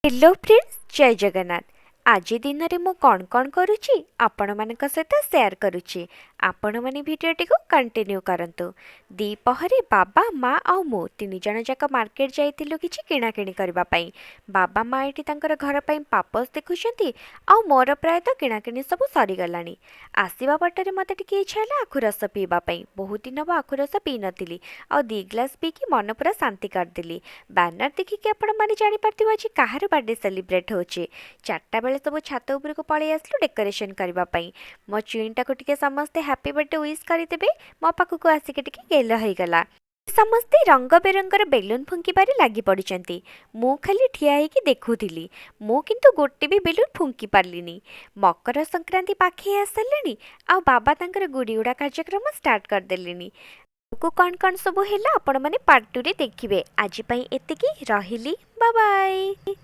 Hello friends, जय जगन्नाथ। आज दिन में कौन कौन करुच्ची आपण मानक सहित शेयर करुच्ची। आपण माने भिडियोटी को कंटिन्यू करंतु। दीपहरे बाबा माँ आउ मु तीन जन जाक मार्केट जाइथिलु किछि किणाकिणी करबा पई। बाबा माँ एठी तांकर घर पई पापस देखुछंती आउ मोर प्रायतः किणाकिणी सब सरी गलानी। आसीबा बाटरे मते टिके इच्छा होला आखु रस पीबा पई। बहुत दिन हबो आखु रस पी नथिली आउ दी ग्लास पी की मन पूरा शांति कर देली। बैनर देखिकी आपण माने जानि पारथिबो आज काहार बर्थडे सेलिब्रेट होचे। 4टा बेले सब छात उपर को पळै आसलु डेकोरेशन करबा पई। मो चुईंटा को टिके समस्ते हैप्पी बर्थडे विश करदेबे मो पाखु आसिके टिके गेल होईगला। समस्ते रंग बेरंगर बेलून फुंकिबारे लागि पड़िचंती। मु खाली ठिया ହେଇକି ଦେଖୁଥିଲି। ମୁଁ କିନ୍ତୁ ଗୋଟେ ବି ବେଲୁନ ଫୁଙ୍କି ପାରିଲିନି। ମକର ସଂକ୍ରାନ୍ତି ପାଖେଇ ଆସିଲାଣି ଆଉ ବାବା ତାଙ୍କର ଗୁଡ଼ି ଉଡ଼ା କାର୍ଯ୍ୟକ୍ରମ ଷ୍ଟାର୍ଟ କରିଦେଲେଣି। को कौन कौन सब है आपण मैंने पार्ट 2 रे देखिए। आज एतिकी रहिली। Bye bye.